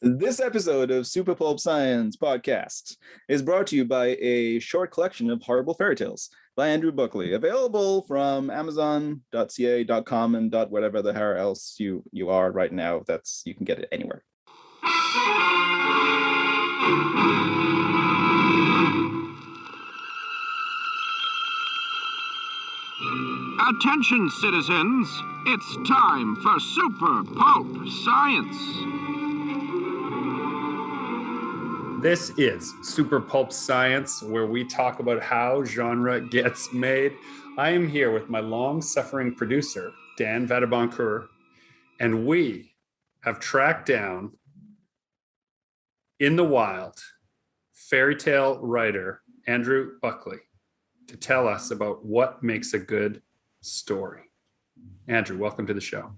This episode of Super Pulp Science Podcast is brought to you by a short collection of horrible fairy tales by Andrew Buckley, available from Amazon.ca.com and whatever the hell else you are right now. You can get it anywhere. Attention, citizens! It's time for Super Pulp Science. This is Super Pulp Science, where we talk about how genre gets made. I am here with my long-suffering producer, Dan Vadeboncoeur, and we have tracked down, in the wild, fairy tale writer Andrew Buckley to tell us about what makes a good story. Andrew, welcome to the show.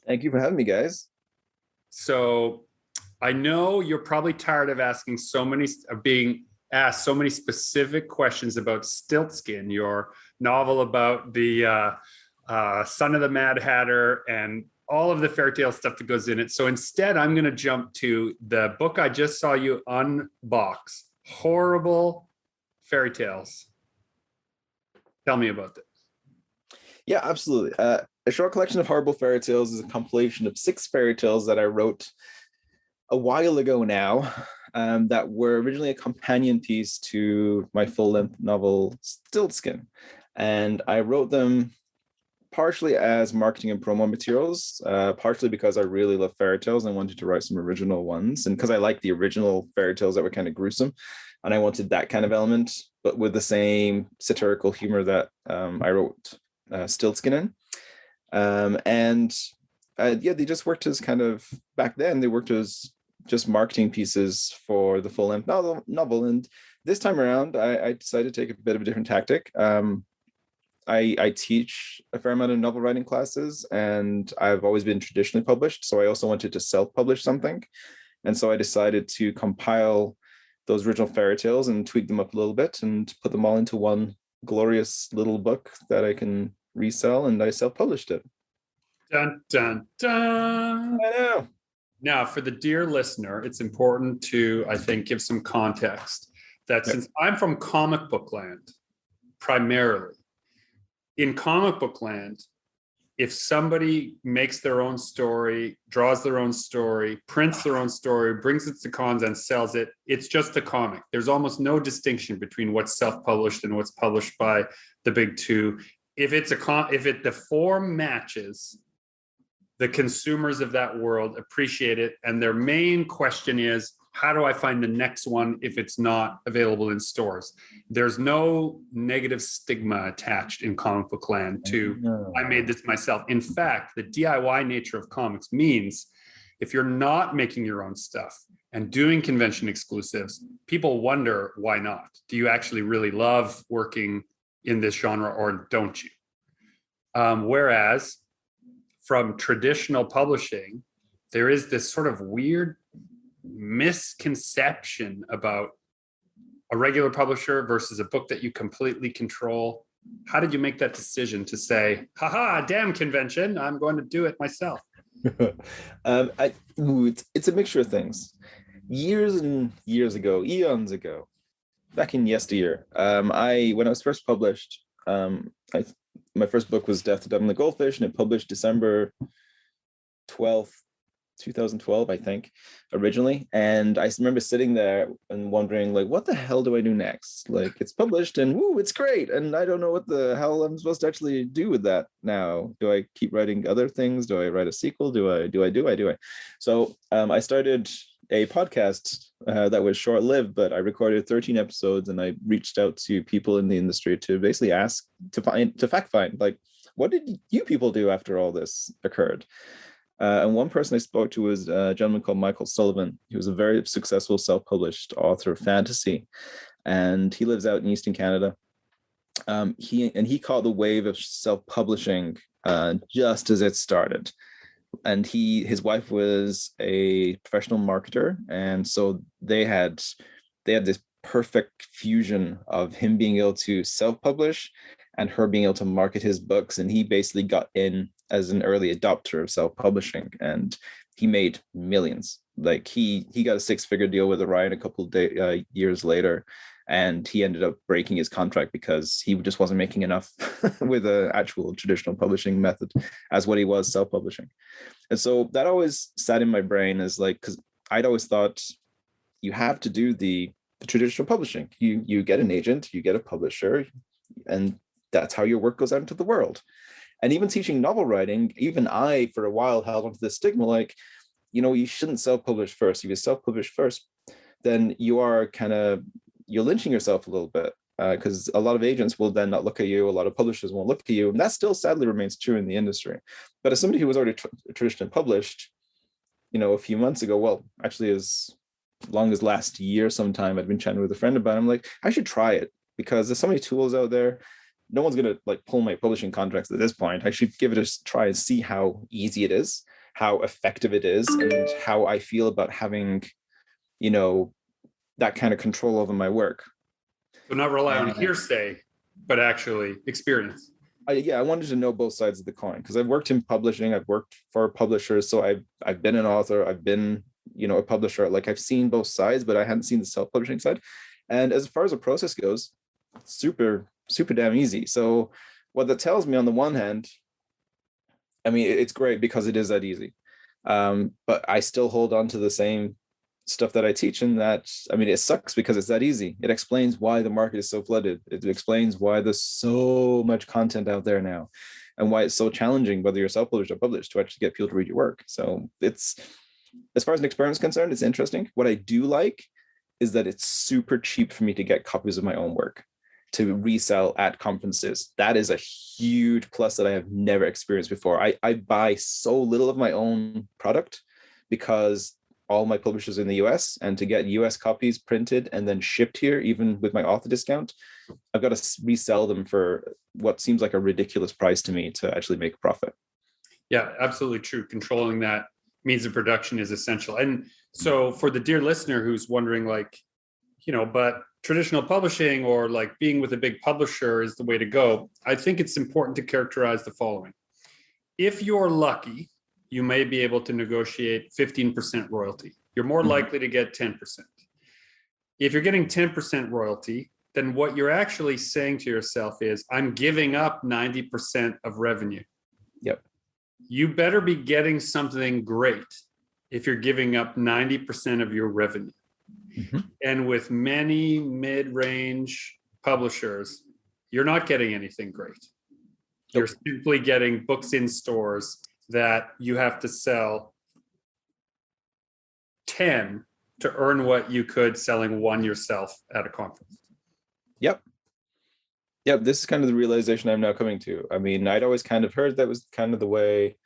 Thank you for having me, guys. So I know you're probably tired of being asked so many specific questions about Stiltskin, your novel about the son of the Mad Hatter and all of the fairy tale stuff that goes in it. So instead, I'm going to jump to the book I just saw you unbox, Horrible Fairy Tales. Tell me about this. Yeah, absolutely. A short collection of horrible fairy tales is a compilation of 6 fairy tales that I wrote a while ago now, that were originally a companion piece to my full-length novel Stiltskin. And I wrote them partially as marketing and promo materials, partially because I really love fairy tales and I wanted to write some original ones, and because I like the original fairy tales that were kind of gruesome, and I wanted that kind of element, but with the same satirical humor that I wrote Stiltskin in. They just worked as kind of, back then, they worked as just marketing pieces for the full-length novel. And this time around, I decided to take a bit of a different tactic. I teach a fair amount of novel writing classes, and I've always been traditionally published. So I also wanted to self-publish something. And so I decided to compile those original fairy tales and tweak them up a little bit and put them all into one glorious little book that I can resell, and I self-published it. Dun, dun, dun. I know. Now, for the dear listener, it's important to, I think, give some context that since I'm from comic book land, primarily, in comic book land, if somebody makes their own story, draws their own story, prints their own story, brings it to cons and sells it, it's just a comic. There's almost no distinction between what's self-published and what's published by the big two. If the form matches, the consumers of that world appreciate it, and their main question is, how do I find the next one if it's not available in stores? There's no negative stigma attached in comic book land to, I made this myself. In fact, the DIY nature of comics means if you're not making your own stuff and doing convention exclusives, people wonder, why not? Do you actually really love working in this genre, or don't you? Whereas from traditional publishing, there is this sort of weird misconception about a regular publisher versus a book that you completely control. How did you make that decision to say, haha, damn convention, I'm going to do it myself? It's a mixture of things. Years and years ago, eons ago, back in yesteryear, when I was first published, my first book was Death to Devil and the Goldfish, and it published December 12th, 2012, I think, originally. And I remember sitting there and wondering, like, what the hell do I do next? Like, it's published and woo, it's great. And I don't know what the hell I'm supposed to actually do with that now. Do I keep writing other things? Do I write a sequel? Do I? So I started a podcast that was short-lived, but I recorded 13 episodes, and I reached out to people in the industry to basically ask, to fact find, like, what did you people do after all this occurred? And one person I spoke to was a gentleman called Michael Sullivan. He was a very successful self-published author of fantasy, and he lives out in Eastern Canada. He caught the wave of self-publishing just as it started. And his wife was a professional marketer, and so they had this perfect fusion of him being able to self-publish and her being able to market his books. And he basically got in as an early adopter of self-publishing, and he made millions Like he got a 6-figure deal with Orion a couple of years later, and he ended up breaking his contract because he just wasn't making enough with an actual traditional publishing method as what he was self-publishing. And so that always sat in my brain as like, because I'd always thought you have to do the traditional publishing. You get an agent, you get a publisher, and that's how your work goes out into the world. And even teaching novel writing, even I, for a while, held onto this stigma, like, you shouldn't self-publish first. If you self-publish first, then you're lynching yourself a little bit, because a lot of agents will then not look at you. A lot of publishers won't look at you. And that still sadly remains true in the industry. But as somebody who was already traditionally published, a few months ago, well, actually as long as last year sometime, I'd been chatting with a friend about it. I'm like, I should try it because there's so many tools out there. No one's going to like pull my publishing contracts at this point. I should give it a try and see how easy it is, how effective it is, and how I feel about having, that kind of control over my work. So not rely on hearsay, but actually experience. I wanted to know both sides of the coin because I've worked in publishing, I've worked for publishers, so I've been an author, I've been, a publisher. Like I've seen both sides, but I hadn't seen the self-publishing side. And as far as the process goes, super, super damn easy. So what that tells me on the one hand, I mean, it's great because it is that easy. But I still hold on to the same stuff that I teach, and that, I mean, it sucks because it's that easy. It explains why the market is so flooded. It explains why there's so much content out there now, and why it's so challenging, whether you're self-published or published, to actually get people to read your work. So it's, as far as an experiment is concerned, it's interesting. What I do like is that it's super cheap for me to get copies of my own work to resell at conferences. That is a huge plus that I have never experienced before. I buy so little of my own product because all my publishers in the US, and to get US copies printed and then shipped here, even with my author discount, I've got to resell them for what seems like a ridiculous price to me to actually make a profit. Yeah, absolutely true. Controlling that means of production is essential. And so for the dear listener who's wondering, like, but traditional publishing or like being with a big publisher is the way to go, I think it's important to characterize the following. If you're lucky, you may be able to negotiate 15% royalty. You're more likely to get 10%. If you're getting 10% royalty, then what you're actually saying to yourself is, I'm giving up 90% of revenue. Yep. You better be getting something great if you're giving up 90% of your revenue. Mm-hmm. And with many mid-range publishers, you're not getting anything great. You're simply getting books in stores that you have to sell 10 to earn what you could selling one yourself at a conference. Yep. This is kind of the realization I'm now coming to. I mean, I'd always kind of heard that was kind of the way,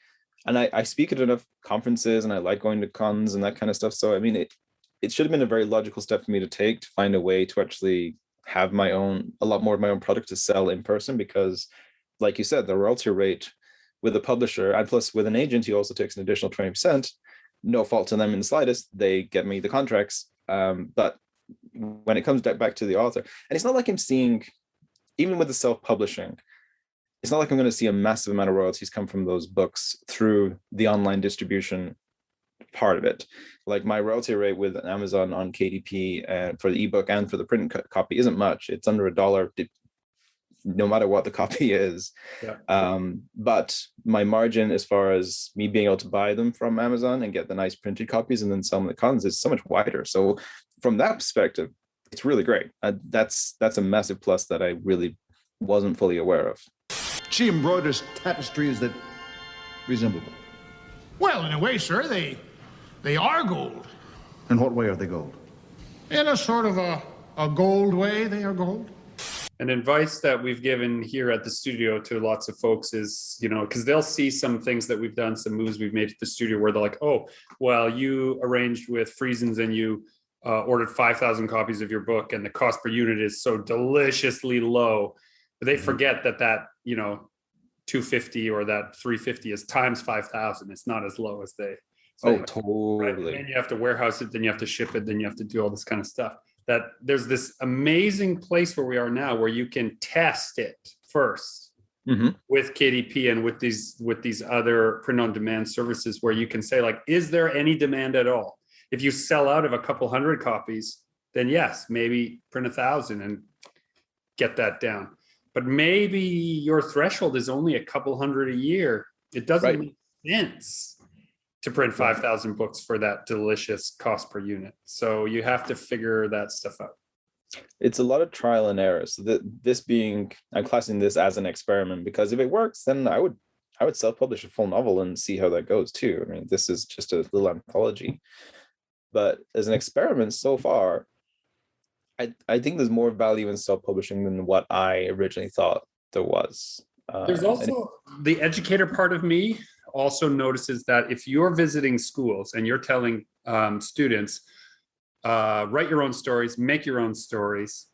and I speak at enough conferences and I like going to cons and that kind of stuff. So, I mean, it should have been a very logical step for me to take, to find a way to actually have a lot more of my own product to sell in person, because like you said, the royalty rate with a publisher, and plus with an agent, he also takes an additional 20%. No fault to them in the slightest. They get me the contracts. But when it comes back to the author, and it's not like I'm seeing, even with the self-publishing, it's not like I'm going to see a massive amount of royalties come from those books through the online distribution part of it. Like my royalty rate with Amazon on KDP for the ebook and for the print copy isn't much. It's under $1, no matter what the copy is. Yeah. But my margin, as far as me being able to buy them from Amazon and get the nice printed copies and then sell them at cons, is so much wider. So from that perspective, it's really great. That's a massive plus that I really wasn't fully aware of. She embroiders tapestries that resemble gold. Well, in a way, sir, they are gold. In what way are they gold? In a sort of a gold way, they are gold. An advice that we've given here at the studio to lots of folks is, because they'll see some things that we've done, some moves we've made at the studio where they're like, oh, well, you arranged with Friesens and you ordered 5,000 copies of your book and the cost per unit is so deliciously low. But they forget that 250 or that 350 is times 5,000. It's not as low as they. So, totally. Right? And you have to warehouse it, then you have to ship it, then you have to do all this kind of stuff. That there's this amazing place where we are now where you can test it first with KDP and with these other print on demand services, where you can say, like, is there any demand at all? If you sell out of a couple hundred copies, then yes, maybe print 1,000 and get that down. But maybe your threshold is only a couple hundred a year. It doesn't make sense to print 5,000 books for that delicious cost per unit. So you have to figure that stuff out. It's a lot of trial and error. So I'm classing this as an experiment, because if it works, then I would self-publish a full novel and see how that goes too. I mean, this is just a little anthology, but as an experiment so far, I think there's more value in self-publishing than what I originally thought there was. There's also the educator part of me also notices that if you're visiting schools and you're telling students, write your own stories, make your own stories,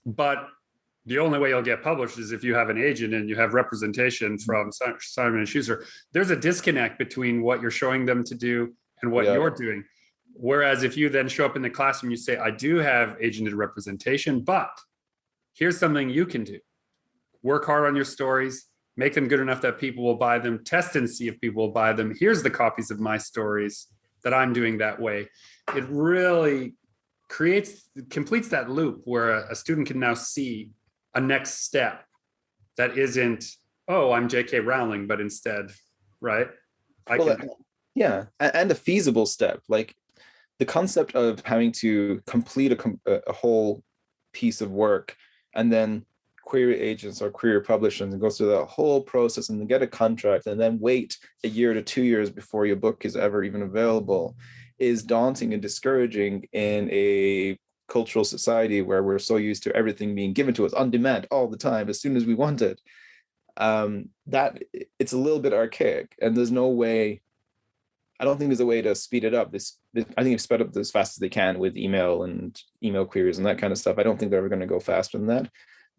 but the only way you'll get published is if you have an agent and you have representation from Simon & Schuster. There's a disconnect between what you're showing them to do and what you're doing. Whereas if you then show up in the classroom, you say, I do have agented representation, but here's something you can do. Work hard on your stories, make them good enough that people will buy them, test and see if people will buy them. Here's the copies of my stories that I'm doing that way. It really completes that loop where a student can now see a next step that isn't, oh, I'm J.K. Rowling, but instead, right? And a feasible step. Like the concept of having to complete a whole piece of work and then query agents or query publishers and go through that whole process and then get a contract and then wait a year to 2 years before your book is ever even available is daunting and discouraging in a cultural society where we're so used to everything being given to us on demand all the time as soon as we want it. That it's a little bit archaic, and there's no way. I don't think there's a way to speed it up. I think it's sped up as fast as they can with email queries and that kind of stuff. I don't think they're ever going to go faster than that.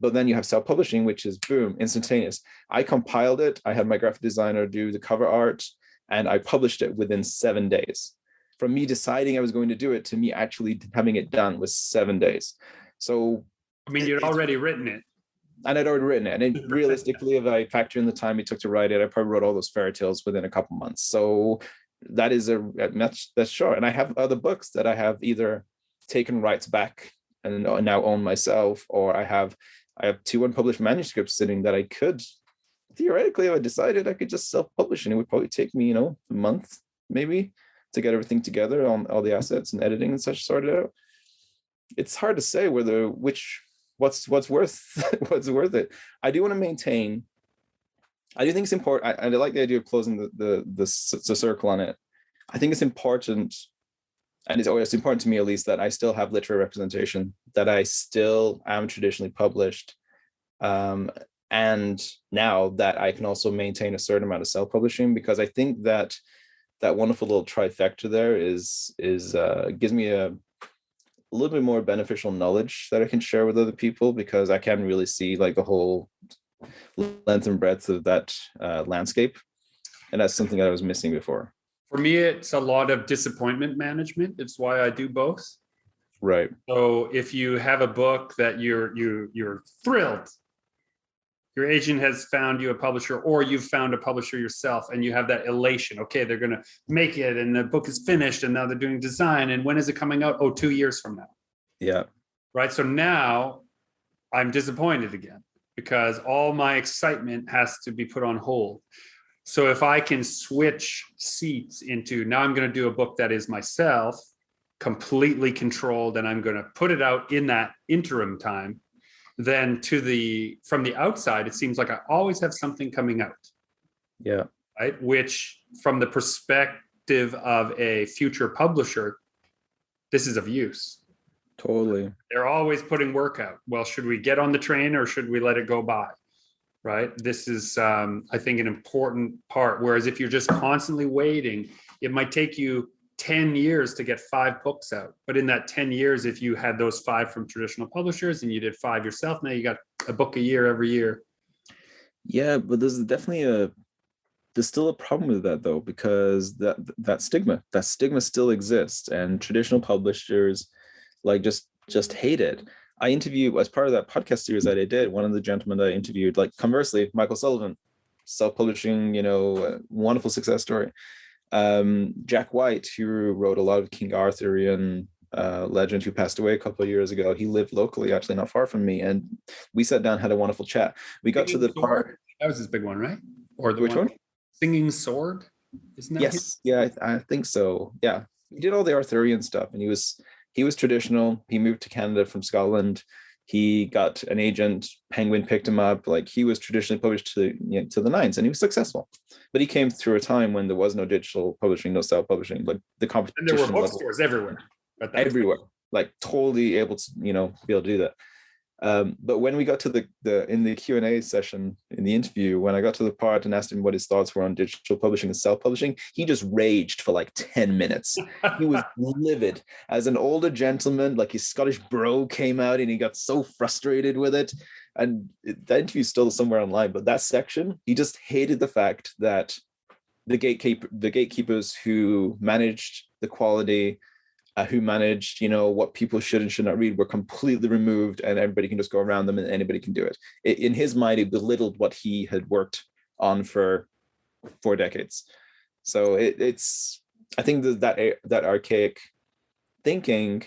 But then you have self-publishing, which is boom, instantaneous. I compiled it. I had my graphic designer do the cover art, and I published it within 7 days. From me deciding I was going to do it to me actually having it done was 7 days. So, I mean, you'd already written it. And I'd already written it. And realistically, if I factor in the time it took to write it, I probably wrote all those fairy tales within a couple months. So that is a match that's short. And I have other books that I have either taken rights back and now own myself, or I have 2 unpublished manuscripts sitting that I could theoretically, if I decided, I could just self-publish, and it would probably take me, a month maybe to get everything together on all the assets and editing and such sorted out. It's hard to say what's worth what's worth it. I do want to maintain. I do think it's important. I like the idea of closing the circle on it. I think it's important, and it's important to me at least, that I still have literary representation, that I still am traditionally published, and now that I can also maintain a certain amount of self-publishing, because I think that wonderful little trifecta there gives me a little bit more beneficial knowledge that I can share with other people, because I can really see like the whole length and breadth of that landscape, and that's something that I was missing before. For me, it's a lot of disappointment management. It's why I do both. Right. So if you have a book that you're thrilled, your agent has found you a publisher, or you've found a publisher yourself, and you have that elation. Okay, they're going to make it, and the book is finished, and now they're doing design. And when is it coming out? Oh, 2 years from now. Yeah. Right. So now I'm disappointed again, because all my excitement has to be put on hold. So if I can switch seats into, now I'm going to do a book that is myself, completely controlled, and I'm going to put it out in that interim time, then from the outside, it seems like I always have something coming out. Yeah. Right. Which, from the perspective of a future publisher, this is of use. Totally. They're always putting work out. Well, should we get on the train, or should we let it go by? Right. This is, I think, an important part. Whereas if you're just constantly waiting, it might take you 10 years to get 5 books out. But in that 10 years, if you had those 5 from traditional publishers and you did 5 yourself, now you got a book a year every year. Yeah, but there's still a problem with that though, because that stigma still exists, and traditional publishers like just hate it. I interviewed, as part of that podcast series that I did, one of the gentlemen that I interviewed, like conversely, Michael Sullivan, self-publishing, wonderful success story. Jack White, who wrote a lot of King Arthurian legend, who passed away a couple of years ago. He lived locally, actually not far from me, and we sat down, had a wonderful chat. We got to the part. That was his big one, right? Or the Which one? Singing Sword? Isn't that Yes, yeah, I think so. Yeah, he did all the Arthurian stuff, and he was traditional. He moved to Canada from Scotland. He got an agent. Penguin picked him up. Like, he was traditionally published to the nines, and he was successful. But he came through a time when there was no digital publishing, no self-publishing. Like, the competition. And there were bookstores everywhere. Everywhere, like totally able to be able to do that. But when we got to the in the Q&A session in the interview, when I got to the part and asked him what his thoughts were on digital publishing and self-publishing, he just raged for like 10 minutes. He was livid as an older gentleman, like his Scottish bro came out, and he got so frustrated with it. And that interview's still somewhere online, but that section, he just hated the fact that the gatekeepers who managed the quality, who managed, what people should and should not read, were completely removed, and everybody can just go around them and anybody can do it. In his mind, it belittled what he had worked on for 4 decades. So it's, I think that archaic thinking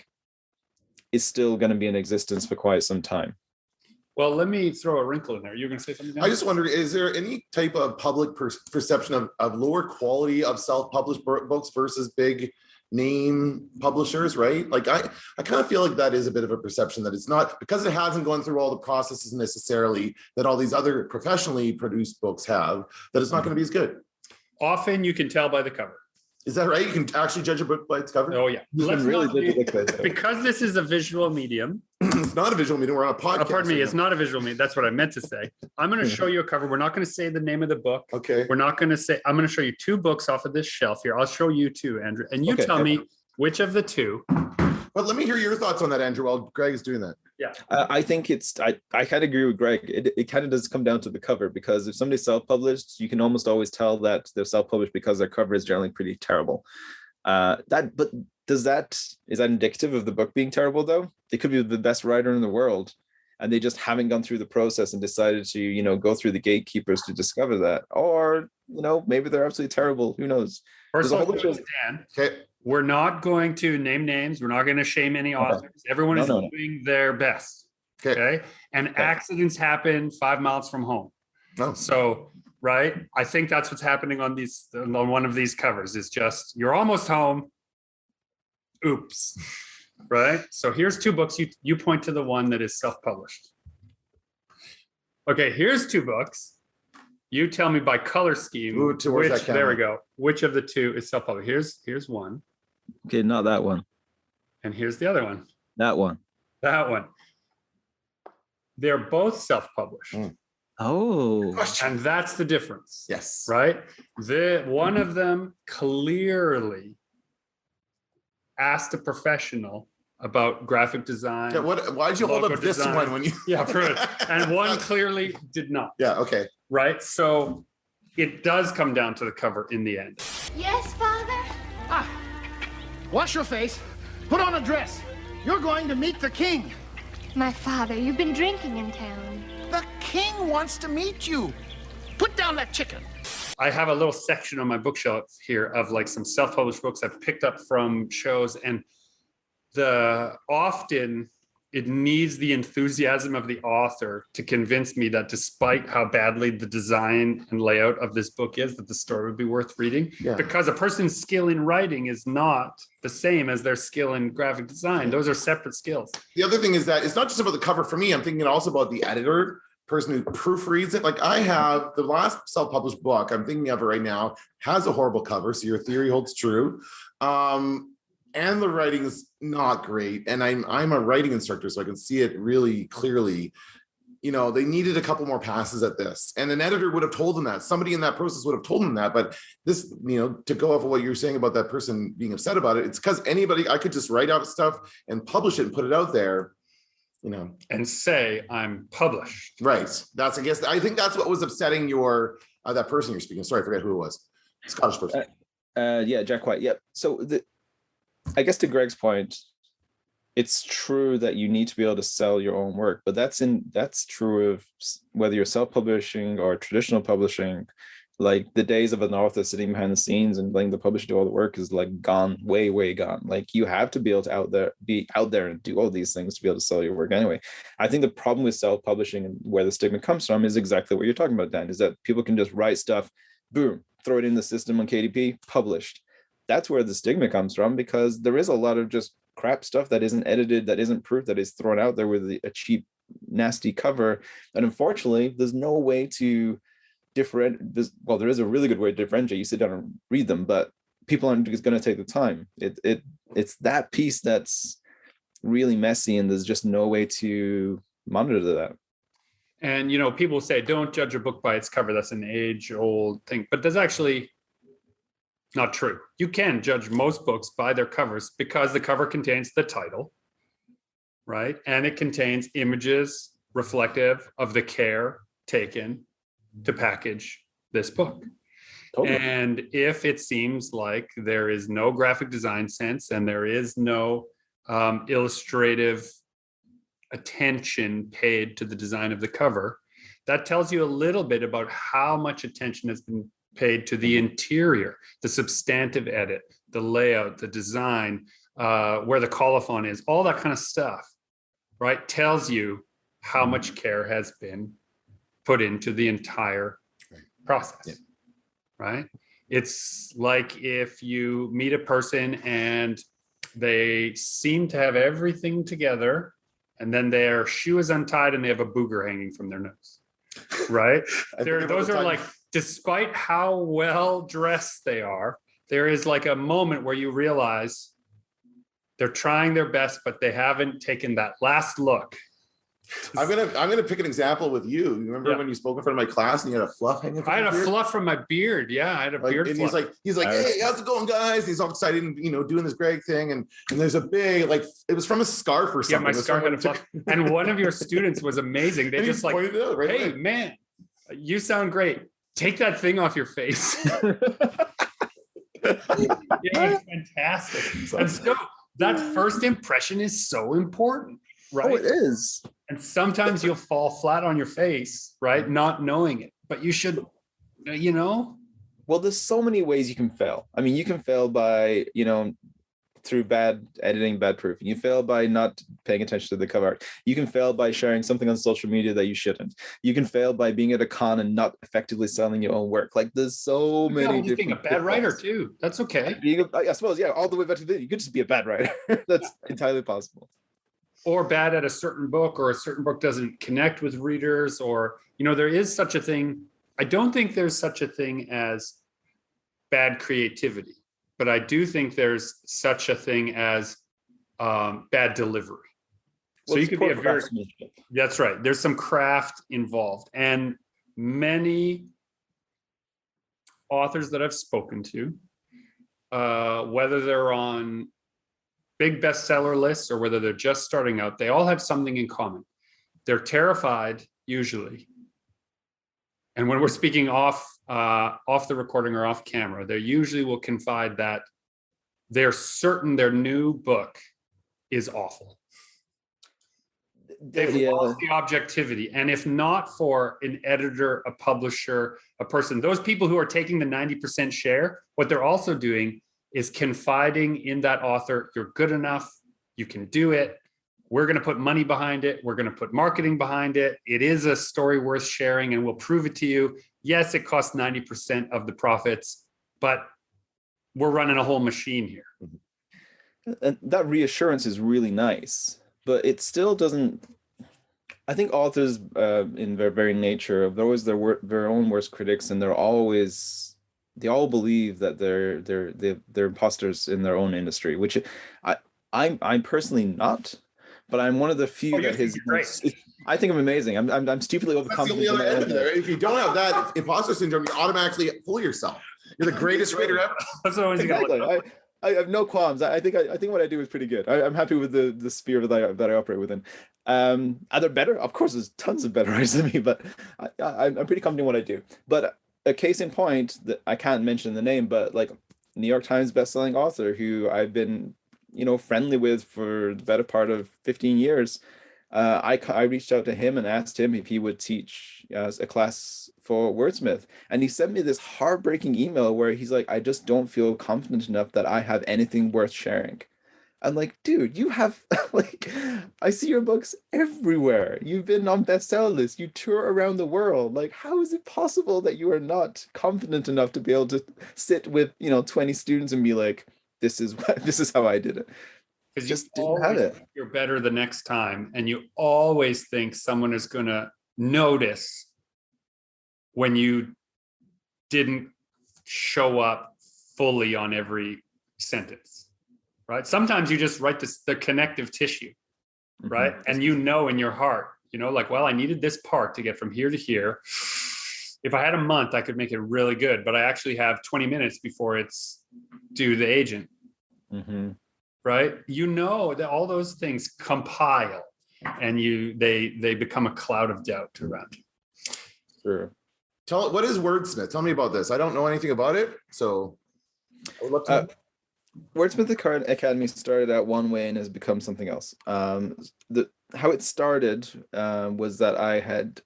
is still going to be in existence for quite some time. Well, let me throw a wrinkle in there. You're going to say something, Dan? I just wonder, is there any type of public perception of lower quality of self-published books versus big name publishers, right? Like, I kind of feel like that is a bit of a perception, that it's not, because it hasn't gone through all the processes necessarily that all these other professionally produced books have, that it's not going to be as good. Often you can tell by the cover. Is that right? You can actually judge a book by its cover? Oh, yeah. Because this is a visual medium. It's not a visual medium. We're on a podcast. Pardon me, it's not a visual medium. That's what I meant to say. I'm going to show you a cover. We're not going to say the name of the book. Okay. We're not going to say, I'm going to show you 2 books off of this shelf here. I'll show you 2, Andrew. And you tell me which of the 2. But let me hear your thoughts on that, Andrew, while Greg is doing that. Yeah. I think I kind of agree with Greg. It kind of does come down to the cover, because if somebody's self-published, you can almost always tell that they're self-published because their cover is generally pretty terrible. But is that indicative of the book being terrible, though? They could be the best writer in the world, and they just haven't gone through the process and decided to, go through the gatekeepers to discover that. Or, maybe they're absolutely terrible. Who knows? First of all, Dan, we're not going to name names. We're not going to shame any authors. Everyone is doing their best. Okay. And accidents happen 5 miles from home. Oh. So, right. I think that's what's happening on one of these covers. Is just, you're almost home. Oops. Right. So here's 2 books. You point to the one that is self-published. Okay. Here's 2 books. You tell me by color scheme. There we go. Which of the 2 is self-published? Here's one. Okay, not that one. And here's the other one. That one. That one. They're both self-published. Oh. And that's the difference. Yes. Right? One of them clearly asked a professional about graphic design. Yeah, why did you hold up this one when you... Yeah, prove it. And one clearly did not. Yeah, okay. Right? So it does come down to the cover in the end. Yes, Father? Wash your face. Put on a dress. You're going to meet the king. My father, you've been drinking in town. The king wants to meet you. Put down that chicken. I have a little section on my bookshelf here of like some self-published books I've picked up from shows, and often it needs the enthusiasm of the author to convince me that despite how badly the design and layout of this book is, that the story would be worth reading. Yeah. Because a person's skill in writing is not the same as their skill in graphic design. Those are separate skills. The other thing is that it's not just about the cover for me. I'm thinking also about the editor, person who proofreads it. Like, I have the last self-published book, I'm thinking of it right now, has a horrible cover. So your theory holds true. And the writing is not great. And I'm a writing instructor, so I can see it really clearly. They needed a couple more passes at this. And an editor would have told them that. Somebody in that process would have told them that. But this, to go off of what you're saying about that person being upset about it, it's because I could just write out stuff and publish it and put it out there, And say, I'm published. Right. I think that's what was upsetting that person you're speaking. Sorry, I forget who it was. Scottish person. Yeah, Jack White. Yep. So I guess to Greg's point, it's true that you need to be able to sell your own work, but that's true of whether you're self-publishing or traditional publishing Like the days of an author sitting behind the scenes and letting the publisher do all the work is like gone, way gone. Like you have to be able to be out there and do all these things to be able to sell your work anyway. I think the problem with self-publishing and where the stigma comes from is exactly what you're talking about, Dan, is that people can just write stuff, boom, throw it in the system on KDP, published. That's where the stigma comes from, because there is a lot of just crap stuff that isn't edited, that isn't proofed, that is thrown out there with a cheap, nasty cover. And unfortunately, there's no way to well, there is a really good way to differentiate. You sit down and read them, but people aren't just going to take the time. It's that piece that's really messy, and there's just no way to monitor that. And people say don't judge a book by its cover. That's an age-old thing, but that's actually not true. You can judge most books by their covers because the cover contains the title, right? And it contains images reflective of the care taken to package this book. Totally. And if it seems like there is no graphic design sense and there is no illustrative attention paid to the design of the cover, that tells you a little bit about how much attention has been paid to the interior, the substantive edit, the layout, the design, where the colophon is, all that kind of stuff, right? Tells you how much care has been put into the entire process, right? It's like if you meet a person and they seem to have everything together, and then their shoe is untied and they have a booger hanging from their nose, right? Those are like, despite how well dressed they are, there is like a moment where you realize they're trying their best, but they haven't taken that last look. I'm gonna pick an example with you. You remember when you spoke in front of my class and you had a fluff hanging from I had your a beard? fluff from my beard. Yeah, I had a beard and fluff. he's like, hey, how's it going, guys? And he's all excited and doing this Greg thing. And there's a big, like, it was from a scarf or something. Yeah, my scarf had a fluff. And one of your students was amazing. They just like, out, right, hey, man, you sound great. Take that thing off your face. Yeah, it's fantastic. And so that first impression is so important, right? Oh, it is. And sometimes you'll fall flat on your face, right? Not knowing it, but you should, Well, there's so many ways you can fail. I mean, you can fail by, through bad editing, bad proofing. You fail by not paying attention to the cover art. You can fail by sharing something on social media that you shouldn't. You can fail by being at a con and not effectively selling your own work. Like there's so many different being a bad writer too. That's okay. I suppose, yeah, all the way back to you could just be a bad writer. That's entirely possible. Or bad at a certain book, or a certain book doesn't connect with readers, or, there is such a thing. I don't think there's such a thing as bad creativity, but I do think there's such a thing as bad delivery. So you could be that's right. There's some craft involved. And many authors that I've spoken to, whether they're on big bestseller lists or whether they're just starting out, they all have something in common. They're terrified, usually. And when we're speaking off the recording or off camera, they usually will confide that they're certain their new book is awful. They've lost the objectivity. And if not for an editor, a publisher, a person, those people who are taking the 90% share, what they're also doing is confiding in that author. You're good enough. You can do it. We're going to put money behind it. We're going to put marketing behind it. It is a story worth sharing, and we'll prove it to you. Yes, it costs 90% of the profits, but we're running a whole machine here. And that reassurance is really nice, but it still doesn't. I think authors, in their very nature, they're always their own worst critics, and they all believe that they're imposters in their own industry, which I'm personally not, but I'm one of the few that I think I'm amazing. I'm stupidly overconfident. If you don't have that imposter syndrome, you automatically fool yourself. You're the greatest writer ever. That's always exactly. I have no qualms. I think what I do is pretty good. I'm happy with the sphere that I operate within. Are there better? Of course, there's tons of better writers than me, but I'm pretty confident in what I do. But a case in point that I can't mention the name, but like New York Times bestselling author who I've been, friendly with for the better part of 15 years. I reached out to him and asked him if he would teach a class for Wordsmith. And he sent me this heartbreaking email where he's like, I just don't feel confident enough that I have anything worth sharing. I'm like, dude, you have like, I see your books everywhere. You've been on bestseller lists. You tour around the world. Like, how is it possible that you are not confident enough to be able to sit with 20 students and be like, this is how I did it? Because Just didn't have it. You're better the next time, and you always think someone is going to notice when you didn't show up fully on every sentence, right? Sometimes you just write the connective tissue, right? Mm-hmm. And in your heart, like, well, I needed this part to get from here to here. If I had a month, I could make it really good, but I actually have 20 minutes before it's due to the agent. Mm-hmm. Right? That all those things compile, and they become a cloud of doubt around you. Sure. What is Wordsmith? Tell me about this. I don't know anything about it, so I would love to. Wordsmith Academy started out one way and has become something else. How it started was that I had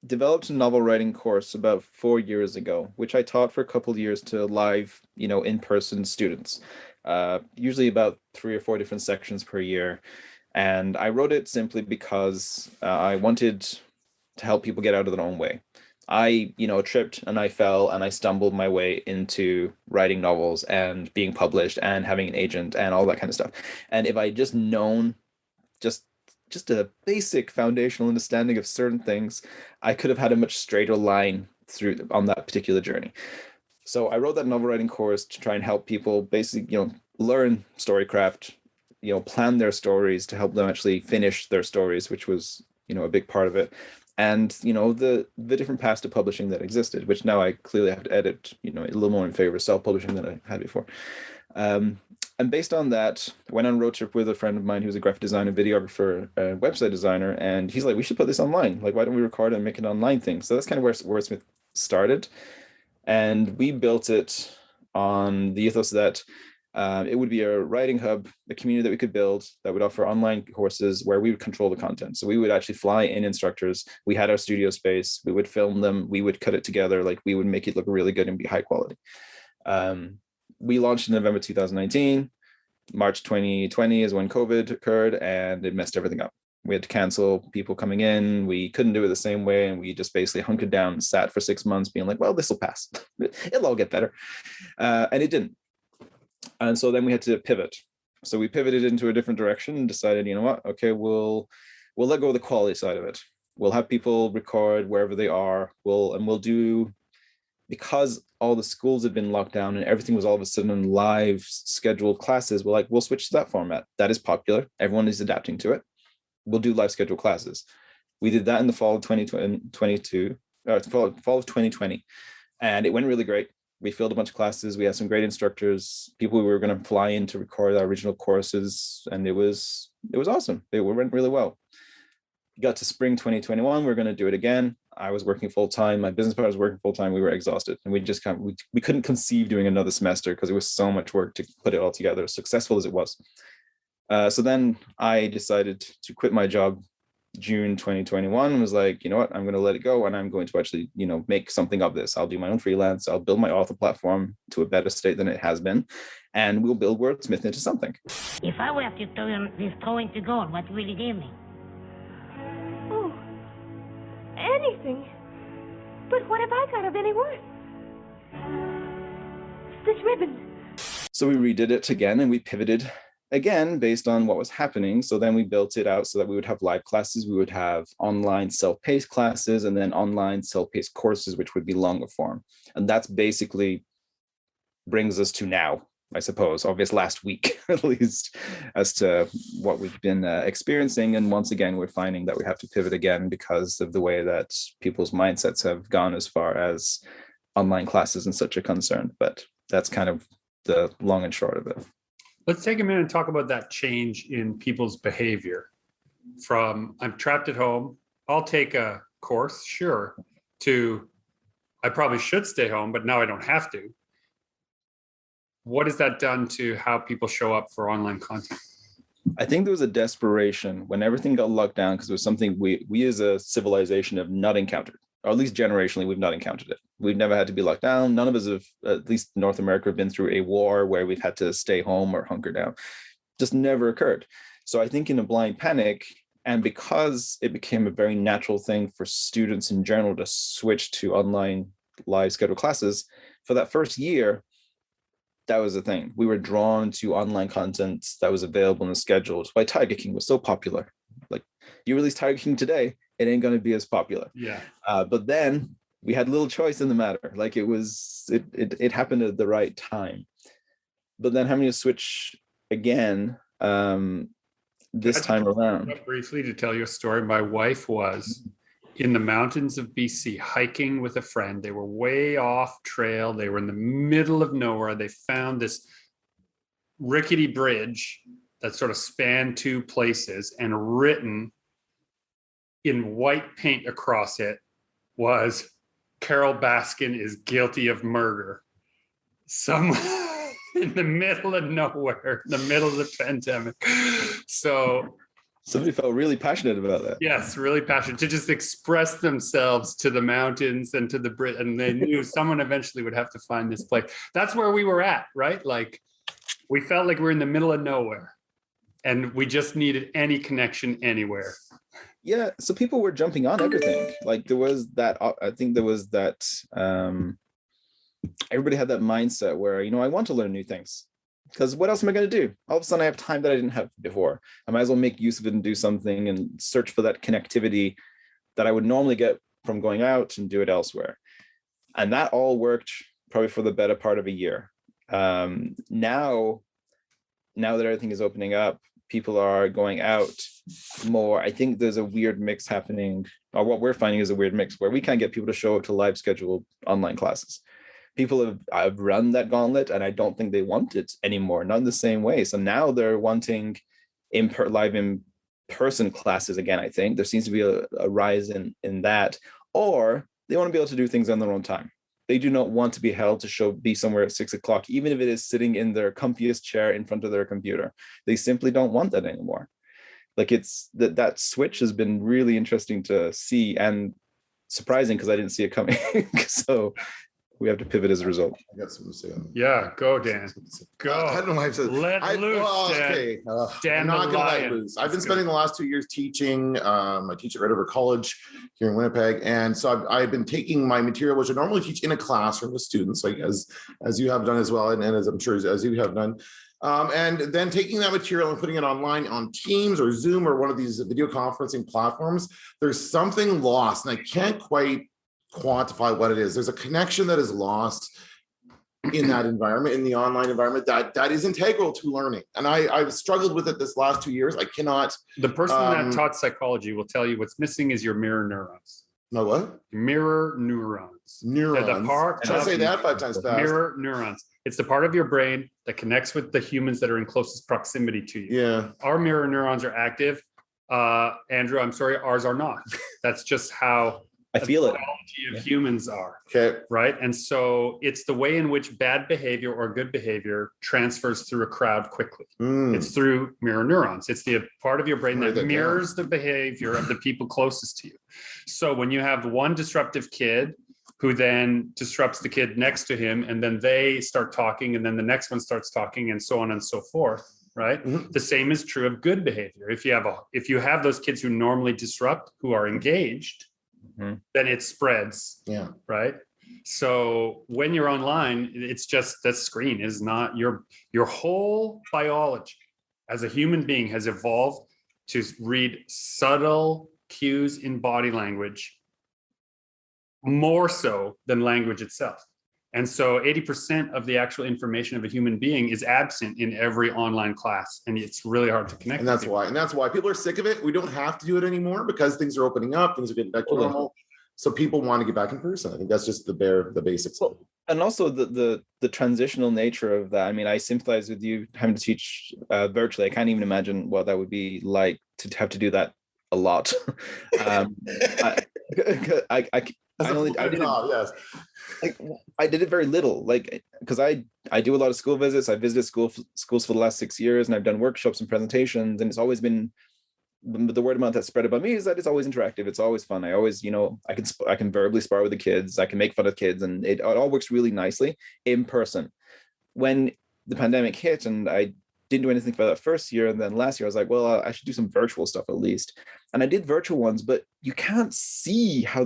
developed a novel writing course about 4 years ago, which I taught for a couple of years to live, in-person students. Usually about 3 or 4 different sections per year. And I wrote it simply because I wanted to help people get out of their own way. I, tripped and I fell and I stumbled my way into writing novels and being published and having an agent and all that kind of stuff. And if I just known just a basic foundational understanding of certain things, I could have had a much straighter line through on that particular journey. So I wrote that novel writing course to try and help people basically, learn storycraft, plan their stories to help them actually finish their stories, which was, a big part of it. And, the different paths to publishing that existed, which now I clearly have to edit, a little more in favor of self-publishing than I had before. And based on that, I went on a road trip with a friend of mine who's a graphic designer, videographer, website designer, and he's like, we should put this online. Like, why don't we record it and make an online thing? So that's kind of where Wordsmith started. And we built it on the ethos that it would be a writing hub, a community that we could build that would offer online courses where we would control the content. So we would actually fly in instructors. We had our studio space. We would film them. We would cut it together. Like, we would make it look really good and be high quality. We launched in November 2019. March 2020 is when COVID occurred, and it messed everything up. We had to cancel people coming in. We couldn't do it the same way. And we just basically hunkered down and sat for 6 months being like, well, this will pass. It'll all get better. And it didn't. And so then we had to pivot. So we pivoted into a different direction and decided, you know what? Okay, we'll let go of the quality side of it. We'll have people record wherever they are. We'll do, because all the schools have been locked down and everything was all of a sudden in live scheduled classes, we'll switch to that format. That is popular. Everyone is adapting to it. We'll do live scheduled classes. We did that in the fall of 2020, and it went really great. We filled a bunch of classes. We had some great instructors, people we were going to fly in to record our original courses, and it was awesome. It went really well. Got to spring 2021. We're going to do it again. I was working full time. My business partner was working full time. We were exhausted, and we just we couldn't conceive doing another semester because it was so much work to put it all together, successful as it was. So then I decided to quit my job June 2021 and was like, you know what, I'm going to let it go, and I'm going to actually, make something of this. I'll do my own freelance. I'll build my author platform to a better state than it has been, and we'll build Wordsmith into something. If I were to turn this toy into gold, what will you give me? Oh, anything. But what have I got of any worth? This ribbon. So we redid it again, and we pivoted again based on what was happening. So then we built it out so that we would have live classes, we would have online self-paced classes, and then online self-paced courses, which would be longer form. And that's basically brings us to now, I suppose, obviously last week at least, as to what we've been experiencing. And once again, we're finding that we have to pivot again because of the way that people's mindsets have gone as far as online classes and such are concerned. But that's kind of the long and short of it. Let's take a minute and talk about that change in people's behavior from I'm trapped at home, I'll take a course, sure, to I probably should stay home, but now I don't have to. What has that done to how people show up for online content? I think there was a desperation when everything got locked down, because it was something we as a civilization have not encountered. or at least generationally, we've not encountered it. We've never had to be locked down. None of us have, at least North America, have been through a war where we've had to stay home or hunker down. Just never occurred. So I think in a blind panic, and because it became a very natural thing for students in general to switch to online live scheduled classes, for that first year, that was the thing. We were drawn to online content that was available and scheduled. Why Tiger King was so popular. Like, you release Tiger King today, it ain't going to be as popular. Yeah. But then we had little choice in the matter. Like, it happened at the right time. But then having to switch again this time around. Briefly to tell you a story, my wife was in the mountains of BC hiking with a friend. They were way off trail. They were in the middle of nowhere. They found this rickety bridge that sort of spanned two places, and written in white paint across it was, Carol Baskin is guilty of murder. Somewhere in the middle of nowhere, in the middle of the pandemic. So somebody felt really passionate about that. Yes, really passionate to just express themselves to the mountains and to the Brit, and they knew someone eventually would have to find this place. That's where we were at, right? Like, we felt like we were in the middle of nowhere, and we just needed any connection anywhere. Yeah, so people were jumping on everything. Like, there was that, I think there was that, everybody had that mindset where, I want to learn new things. Because what else am I going to do? All of a sudden, I have time that I didn't have before. I might as well make use of it and do something and search for that connectivity that I would normally get from going out and do it elsewhere. And that all worked probably for the better part of a year. Now that everything is opening up, people are going out more. I think there's a weird mix happening, or what we're finding is a weird mix where we can't get people to show up to live scheduled online classes. People have run that gauntlet, and I don't think they want it anymore, not in the same way. So now they're wanting live in-person classes again. I think there seems to be a rise in that, or they want to be able to do things on their own time. They do not want to be held to be somewhere at 6 o'clock, even if it is sitting in their comfiest chair in front of their computer. They simply don't want that anymore. Like, it's that switch has been really interesting to see and surprising because I didn't see it coming. So we have to pivot as a result. I got something to say on that. Yeah, go, Dan. Go. I don't know why I said let loose, Dan. Okay. Dan I'm not going to let loose. I've been spending the last 2 years teaching. I teach at Red River College here in Winnipeg. And so I've been taking my material, which I normally teach in a classroom with students, like as you have done as well, and as I'm sure as you have done. And then taking that material and putting it online on Teams or Zoom or one of these video conferencing platforms, there's something lost, and I can't quite quantify what it is. There's a connection that is lost in that environment, in the online environment, that is integral to learning. And I've struggled with it this last 2 years. I cannot. The person that taught psychology will tell you what's missing is your mirror neurons. No, what? Mirror neurons. Neurons. They're the part I'll say that 5 times fast. Mirror neurons. It's the part of your brain that connects with the humans that are in closest proximity to you. Yeah. Our mirror neurons are active. Andrew, I'm sorry, ours are not. That's just how I feel it. The biology of humans are. Okay. Right. And so it's the way in which bad behavior or good behavior transfers through a crowd quickly. It's through mirror neurons. It's the part of your brain that mirrors the behavior of the people closest to you. So when you have one disruptive kid who then disrupts the kid next to him, and then they start talking, and then the next one starts talking, and so on and so forth. Right. Mm-hmm. The same is true of good behavior. If you have those kids who normally disrupt, who are engaged, then it spreads. Yeah. Right. So when you're online, it's just that screen is not your whole biology as a human being has evolved to read subtle cues in body language more so than language itself. And so 80% of the actual information of a human being is absent in every online class. And it's really hard to connect. And that's why people are sick of it. We don't have to do it anymore because things are opening up, things are getting back to normal. So people want to get back in person. I think that's just the basics. Well, and also the transitional nature of that. I mean, I sympathize with you having to teach virtually. I can't even imagine what that would be like to have to do that a lot. I did it very little, like, because I do a lot of school visits. I visited schools for the last 6 years, and I've done workshops and presentations, and it's always been the word of mouth that spread about me is that it's always interactive. It's always fun. I always, I can verbally spar with the kids. I can make fun of kids, and it all works really nicely in person. When the pandemic hit and I didn't do anything for that first year, and then last year I was like, well, I should do some virtual stuff at least. And I did virtual ones, but you can't see how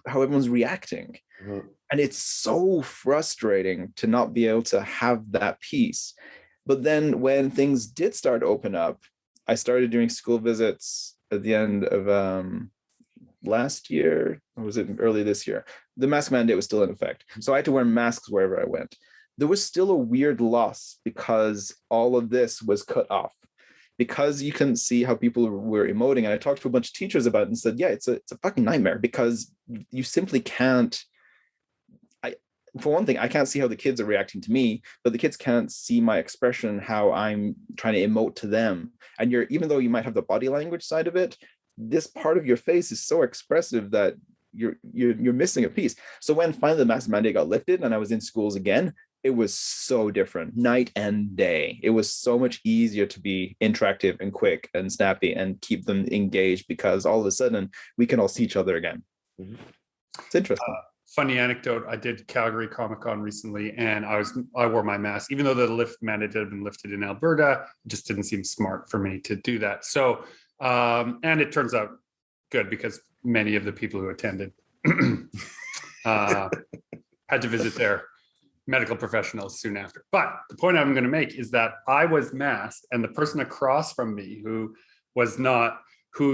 how everyone's reacting. Mm-hmm. And it's so frustrating to not be able to have that piece. But then when things did start to open up, I started doing school visits at the end of last year, or was it early this year? The mask mandate was still in effect. So I had to wear masks wherever I went. There was still a weird loss because all of this was cut off. Because you couldn't see how people were emoting. And I talked to a bunch of teachers about it and said, yeah, it's a fucking nightmare because you simply can't. For one thing, I can't see how the kids are reacting to me, but the kids can't see my expression, how I'm trying to emote to them. And even though you might have the body language side of it, this part of your face is so expressive that you're missing a piece. So when finally the mask mandate got lifted and I was in schools again, it was so different, night and day. It was so much easier to be interactive and quick and snappy and keep them engaged because all of a sudden we can all see each other again. Mm-hmm. It's interesting. Funny anecdote, I did Calgary Comic-Con recently and I wore my mask, even though the lift mandate had been lifted in Alberta. It just didn't seem smart for me to do that. So, and it turns out good because many of the people who attended had to visit their medical professionals soon after. But the point I'm going to make is that I was masked and the person across from me who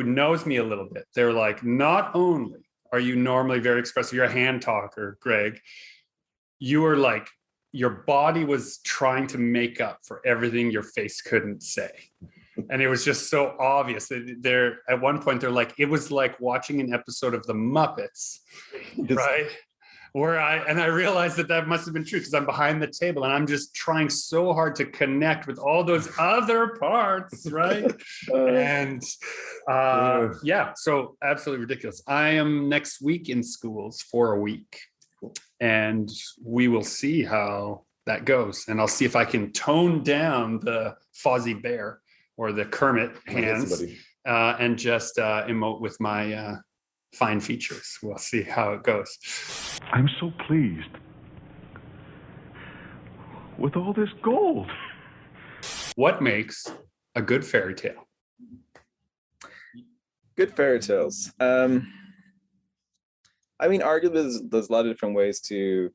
knows me a little bit, they're like, not only are you normally very expressive, you're a hand talker, Greg, you were like, your body was trying to make up for everything your face couldn't say. And it was just so obvious that at one point, they're like, it was like watching an episode of The Muppets, right? Where I realized that must have been true because I'm behind the table and I'm just trying so hard to connect with all those other parts, right? And so absolutely ridiculous. I am next week in schools for a week and we will see how that goes. And I'll see if I can tone down the Fozzie Bear or the Kermit hands and just emote with my fine features. We'll see how it goes. I'm so pleased with all this gold. What makes a good fairy tale? Good fairy tales. I mean, arguably, there's a lot of different ways to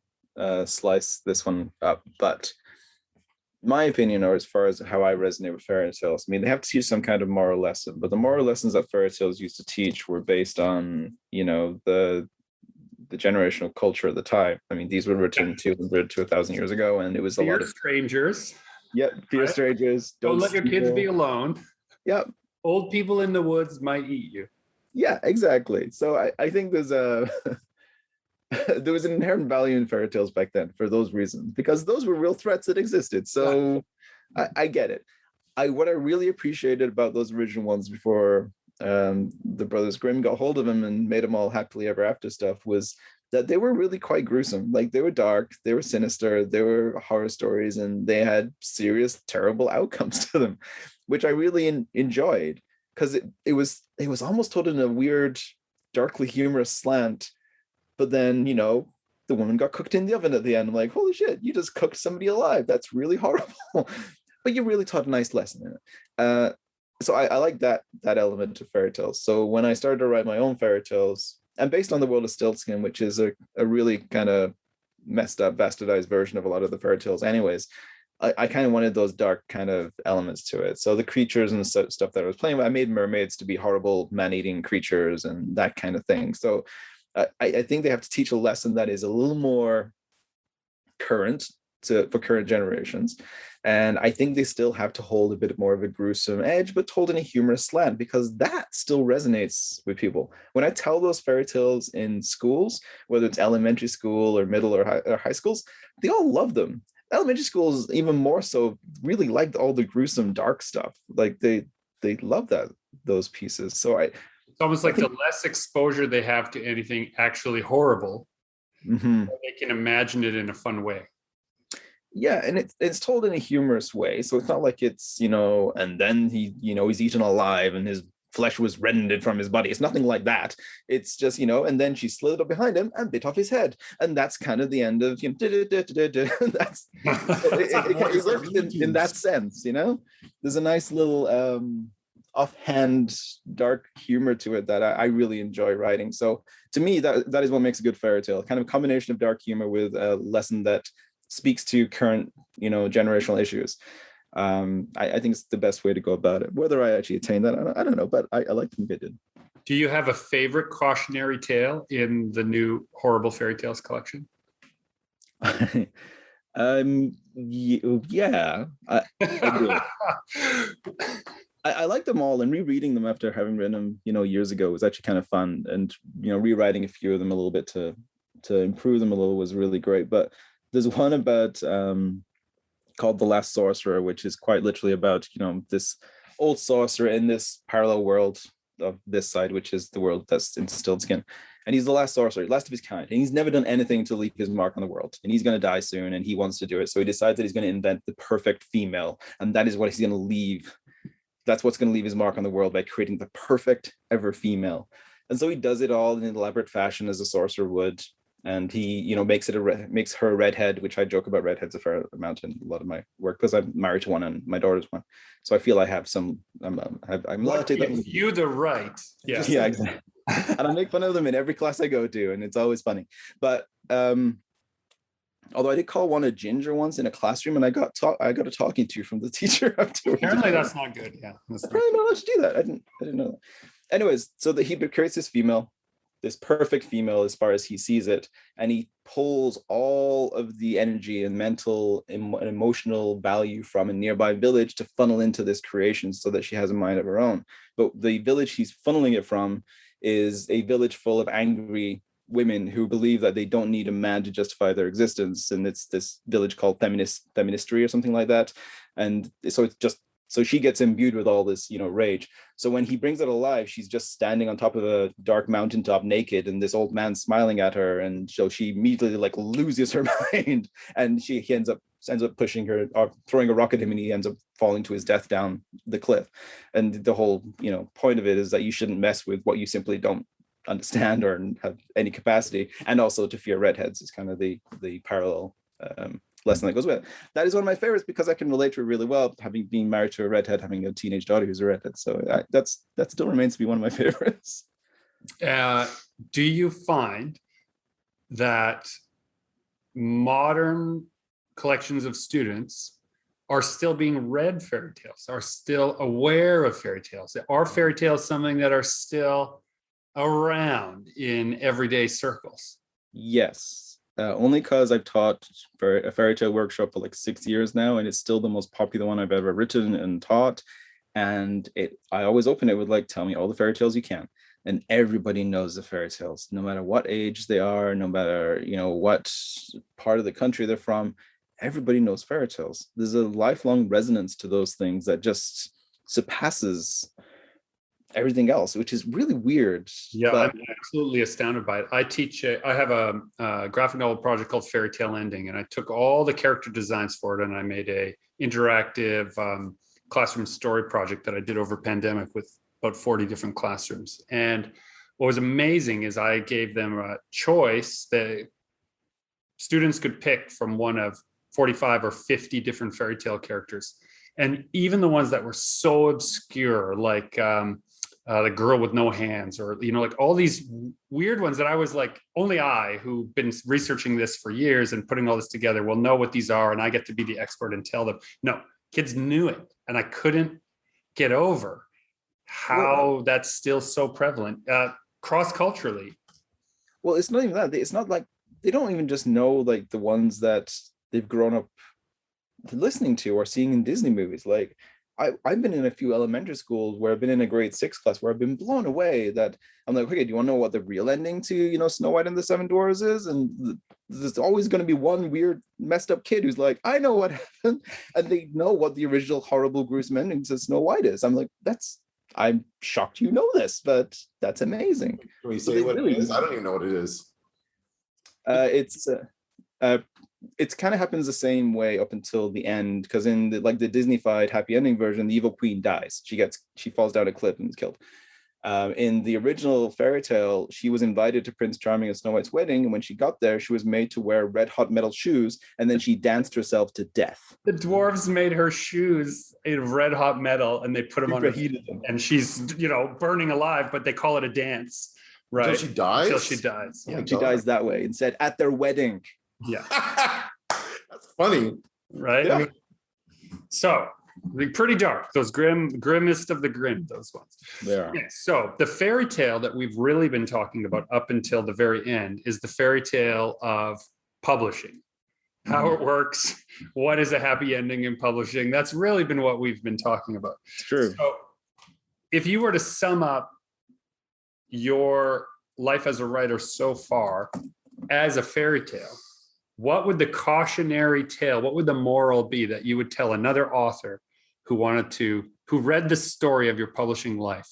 slice this one up, but my opinion, or as far as how I resonate with fairy tales, I mean, they have to teach some kind of moral lesson, but the moral lessons that fairy tales used to teach were based on, the generational culture at the time. I mean, these were written 200 to 1,000 years ago, and it was a lot of strangers. Yep, fear right? Strangers. Don't let your kids be alone. Yep. Old people in the woods might eat you. Yeah, exactly. So I think there's there was an inherent value in fairy tales back then for those reasons, because those were real threats that existed. So I get it. What I really appreciated about those original ones before the Brothers Grimm got hold of them and made them all happily ever after stuff was that they were really quite gruesome. Like, they were dark, they were sinister, they were horror stories, and they had serious, terrible outcomes to them, which I really enjoyed, because it was almost told in a weird, darkly humorous slant. But then, the woman got cooked in the oven at the end. I'm like, holy shit, you just cooked somebody alive. That's really horrible. But you really taught a nice lesson in it. So I like that element to fairy tales. So when I started to write my own fairy tales, and based on the world of Stiltskin, which is a really kind of messed up, bastardized version of a lot of the fairy tales anyways, I kind of wanted those dark kind of elements to it. So the creatures and stuff that I was playing with, I made mermaids to be horrible man-eating creatures and that kind of thing. So I think they have to teach a lesson that is a little more current for current generations. And I think they still have to hold a bit more of a gruesome edge, but told in a humorous slant, because that still resonates with people. When I tell those fairy tales in schools, whether it's elementary school or middle or high schools, they all love them. Elementary schools, even more so, really liked all the gruesome, dark stuff. Like they love those pieces. So it's almost like the less exposure they have to anything actually horrible, they can imagine it in a fun way. Yeah, and it's told in a humorous way. So it's not like it's, and then he's eaten alive and his flesh was rended from his body. It's nothing like that. It's just, and then she slid up behind him and bit off his head. And that's kind of the end of, that's, it works in that sense, There's a nice little offhand dark humor to it that I really enjoy writing. So to me, that is what makes a good fairy tale, kind of a combination of dark humor with a lesson that speaks to current, generational issues. I think it's the best way to go about it. Whether I actually attain that, I don't know, but I like to think I did. Do you have a favorite cautionary tale in the new Horrible Fairy Tales collection? Yeah. I like them all, and rereading them after having written them, years ago was actually kind of fun. And rewriting a few of them a little bit to improve them a little was really great. But there's one about called The Last Sorcerer, which is quite literally about, this old sorcerer in this parallel world of this side, which is the world that's instilled skin. And he's the last sorcerer, last of his kind. And he's never done anything to leave his mark on the world. And he's going to die soon, and he wants to do it. So he decides that he's going to invent the perfect female. And that is what he's going to leave. That's what's going to leave his mark on the world, by creating the perfect ever female. And so he does it all in an elaborate fashion, as a sorcerer would. And he, makes her a redhead, which I joke about redheads a fair amount in a lot of my work, because I'm married to one and my daughter's one. So I feel I have some. I'm what gives you the right? Yeah, exactly. And I make fun of them in every class I go to, and it's always funny. But although I did call one a ginger once in a classroom, and I got a talking to from the teacher afterwards. Apparently, that's not good. Yeah, I'm probably not allowed to do that. I didn't know that. Anyways, so that he creates this female. This perfect female as far as he sees it, and he pulls all of the energy and mental and emotional value from a nearby village to funnel into this creation so that she has a mind of her own. But the village he's funneling it from is a village full of angry women who believe that they don't need a man to justify their existence, and it's this village called feministry or something like that. And so it's just, so she gets imbued with all this, rage. So when he brings it alive, she's just standing on top of a dark mountaintop naked, and this old man's smiling at her. And so she immediately loses her mind, and he ends up pushing her, or throwing a rock at him, and he ends up falling to his death down the cliff. And the whole, point of it is that you shouldn't mess with what you simply don't understand or have any capacity. And also to fear redheads is kind of the parallel lesson that goes with it. That is one of my favorites because I can relate to it really well, having been married to a redhead, having a teenage daughter who's a redhead. So that still remains to be one of my favorites. Do you find that modern collections of students are still being read fairy tales, are still aware of fairy tales? Are fairy tales something that are still around in everyday circles? Yes. Only because I've taught for a fairy tale workshop for 6 years now, and it's still the most popular one I've ever written and taught. And I always open it with tell me all the fairy tales you can. And everybody knows the fairy tales, no matter what age they are, no matter, what part of the country they're from. Everybody knows fairy tales. There's a lifelong resonance to those things that just surpasses everything else, which is really weird. Yeah, but I'm absolutely astounded by it. I have a graphic novel project called Fairy Tale Ending, and I took all the character designs for it, and I made a interactive classroom story project that I did over pandemic with about 40 different classrooms. And what was amazing is I gave them a choice that students could pick from one of 45 or 50 different fairy tale characters. And even the ones that were so obscure, like the girl with no hands, or, all these weird ones that I was only I, who've been researching this for years and putting all this together, will know what these are. And I get to be the expert and tell them. No, kids knew it. And I couldn't get over how that's still so prevalent cross-culturally. Well, it's not even that. It's not they don't even just know the ones that they've grown up listening to or seeing in Disney movies. I've been in a few elementary schools where I've been in a grade 6 class where I've been blown away that I'm okay, do you want to know what the real ending to, Snow White and the Seven Dwarfs is? And there's always going to be one weird messed up kid who's I know what happened. And they know what the original horrible gruesome ending to Snow White is. I'm shocked you know this, but that's amazing. Can we say what it is? I don't even know what it is. It's kind of happens the same way up until the end, because in the Disney-fied happy ending version, the evil queen dies. She falls down a cliff and is killed. In the original fairy tale, she was invited to Prince Charming and Snow White's wedding, and when she got there, she was made to wear red hot metal shoes, and then she danced herself to death. The dwarves made her shoes out of red hot metal, and they put them on her feet, and she's burning alive, but they call it a dance, right? Until she dies. Until she dies. Oh my She God. dies that way. Instead, at their wedding. Yeah. That's funny. Right? Yeah. So, pretty dark. Those grimmest of the grim, those ones. Yeah. Okay, so the fairy tale that we've really been talking about up until the very end is the fairy tale of publishing. How it works, what is a happy ending in publishing. That's really been what we've been talking about. It's true. So if you were to sum up your life as a writer so far as a fairy tale, what would the cautionary tale, what would the moral be that you would tell another author who read the story of your publishing life?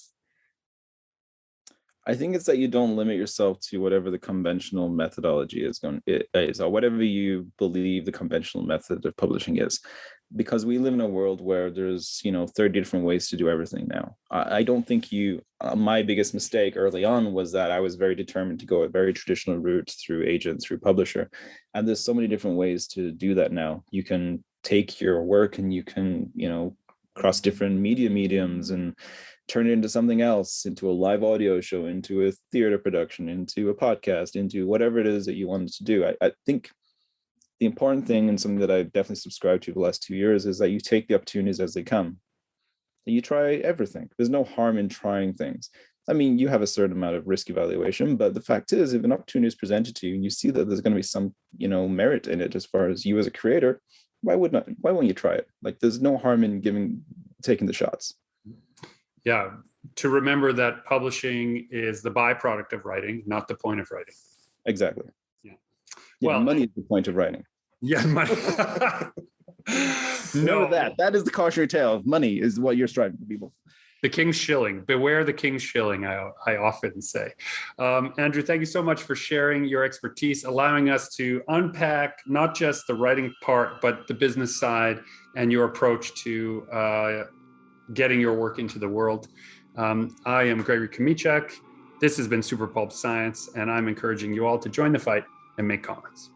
I think it's that you don't limit yourself to whatever the conventional methodology is, or whatever you believe the conventional method of publishing is, because we live in a world where there's 30 different ways to do everything now. I don't think my biggest mistake early on was that I was very determined to go a very traditional route through agent, through publisher, and there's so many different ways to do that now. You can take your work and you can cross different mediums and turn it into something else, into a live audio show, into a theater production, into a podcast, into whatever it is that you wanted to do. I think the important thing, and something that I've definitely subscribed to the last 2 years, is that you take the opportunities as they come. And you try everything. There's no harm in trying things. I mean, you have a certain amount of risk evaluation, but the fact is, if an opportunity is presented to you and you see that there's going to be some, merit in it as far as you as a creator, why won't you try it? Like, there's no harm in taking the shots. Yeah, to remember that publishing is the byproduct of writing, not the point of writing. Exactly. Yeah. Well, money is the point of writing. Yeah, money. Remember that. That is the cautionary tale. Money is what you're striving for, people. The king's shilling. Beware the king's shilling, I often say. Andrew, thank you so much for sharing your expertise, allowing us to unpack not just the writing part, but the business side and your approach to getting your work into the world. I am Gregory Kamichak. This has been Super Pulp Science, and I'm encouraging you all to join the fight and make comments.